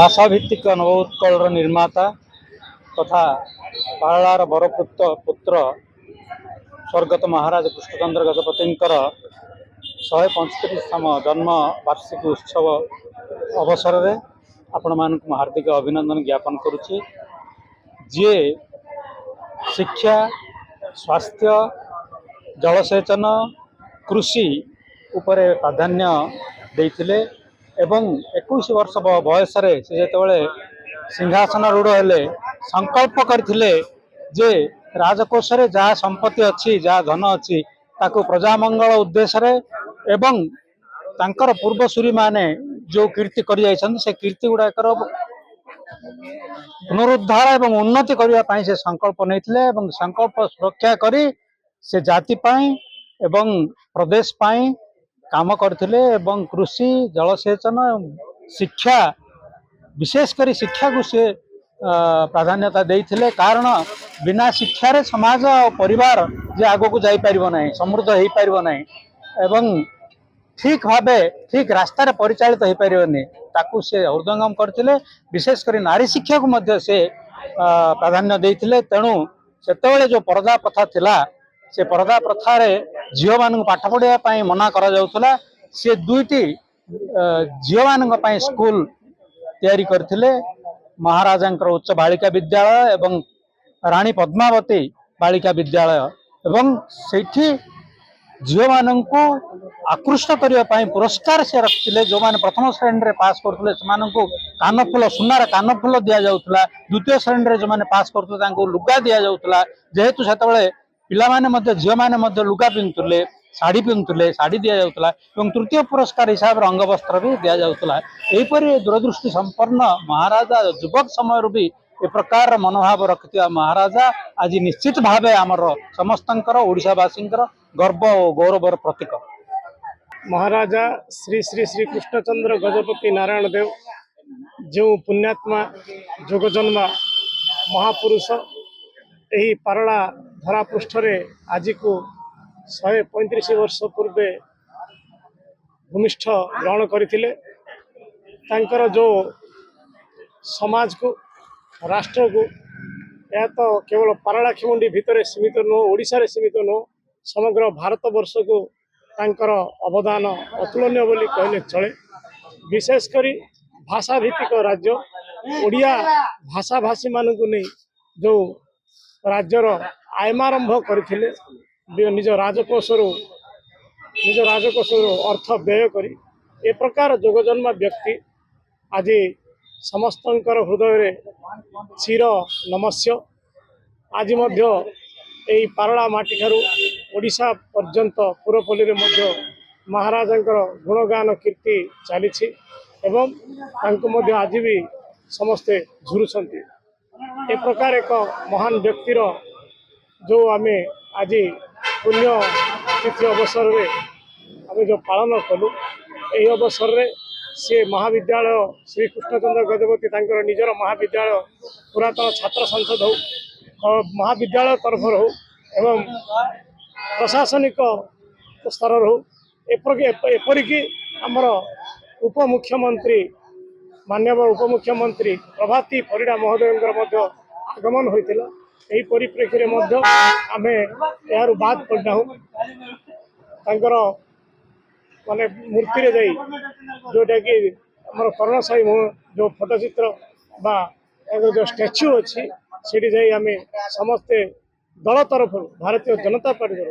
भाषा भित्तिक नवोत्कल निर्माता तथा पारଳାର ବରପୁତ୍ର पुत्र स्वर्गत महाराज कृष्णचंद्र गजपति 135तम जन्म वार्षिकी उत्सव अवसर में आपण मानक हार्दिक अभिनंदन ज्ञापन करुच्ची। जी शिक्षा, स्वास्थ्य, जलसेचन, कृषि उपरे प्राधान्य देइथिले एवं 21 वर्ष बयस से जो सिंहासन रूढ़ हेले संकल्प करथिले जे राजकोष रे जहाँ संपत्ति अच्छी जहाँ धन अच्छी ताकू प्रजामंगल उद्देश्य रे एवं तांकर पूर्वसूरी माने जो कीर्ति करि जाइछन से कीर्ति गुड़ाकर पुनरुद्धार एवं उन्नति करने से संकल्प नहीं एवं संकल्प सुरक्षा करी से जाति पाई एवं प्रदेश पाई काम करथिले एवं कृषि, जलसेचन, शिक्षा विशेषकर शिक्षा को से प्राधान्यता देइथिले। कारण बिना शिक्षा रे समाज और परिवार जे आगो को जाई परिबो नाही, समृद्ध होई परिबो नाही एवं ठीक भावे ठीक रास्ता रे परिचालित हो पारिबनी ताकू से हृदयंगम करथिले। विशेषकर नारी शिक्षा को मध्य से प्राधान्य देइथिले। तेणु सेतेबेले जो पर्दा प्रथा थिला से पर्दा प्रथा रे झियो मान पाठ पढ़िया पई मना करा जाउथला। से दुईटी झियो मान स्कूल तैयारी करथिले, महाराजांकर उच्च बालिका विद्यालय एवं रानी पद्मावती बालिका विद्यालय एवं सेठी झील मानू आकृष्ट करने पुरस्कार से रखते। जो मैंने प्रथम श्रेणी में पास करते कानफुल सुनार कानफुल दि जाऊला। द्वितीय श्रेणी में जो मैंने पास करते लुगा दि जाऊला। जेहेतु से पिला झील मैंने लुगा पिंधुले, शाढ़ी पिंधुले, शाढ़ी दि जाऊला। तृतीय पुरस्कार हिसाब से अंगवस्त्र भी दि जाऊला। यहीपरि दूरदृष्टि संपन्न महाराजा युवक समय भी ए प्रकार मनोभाव रखिथिबा महाराजा आज निश्चित भावे आमर समस्तंकर ओडिशावासी गर्व और गौरवर प्रतीक। महाराजा श्री श्री श्री कृष्णचंद्र गजपति नारायण देव जो पुण्यात्मा जोगजन्मा महापुरुष यही पारला धरा पृष्ठ आज को 135 वर्ष पूर्वे भूमिष्ठ ग्रहण करथिले। तांकर जो समाज को राष्ट्र को यह तो केवल पारला खेमुंडी भितर सीमित नुह, ओडिशा रे सीमित नुह, समग्र भारत वर्ष को तांकर अवदान अतुलनीय बोली कहले चले। विशेषकर भाषा भित्तिक राज्य ओडिया भाषा भाषी मानू नहीं जो राज्यर आयमारंभ करथिले निज राजकोष अर्थ व्यय करी ए प्रकार जोगजन्मा व्यक्ति आज समस्तंकर हृदय चिर नमस्य। आज मध्य यही पारला माटी ठारू ओडिशा पर्यंत पुरपल्ली रे मध्य महाराजांकर गुणगान कीर्ति चली एवं तांको मध्य आज भी समस्ते झुरुछंती। ए प्रकार एक महान व्यक्तिर जो आमे आज पुण्य तिथि अवसर रे आमे जो पालन कलु यही अवसर रे से महाविद्यालय श्री कृष्णचंद्र गजपति तांकर निजर महाविद्यालय पुरातन छात्र संसद हो महाविद्यालय तरफ हो एवं प्रशासनिक स्तर हो एपरिक आमर उपमुख्यमंत्री माननीय उपमुख्यमंत्री प्रभाती परिड़ा महोदय आगमन होता। यही परिप्रेक्षी में आमे यार बाद पड़ना माने मूर्ति रे जाई जोटा कि आमर कर्णसाई जो फोटोचित्र बा जो स्टैच्यू अच्छी सेठी जाई आमे समस्ते दल तरफ भारतीय जनता पार्टी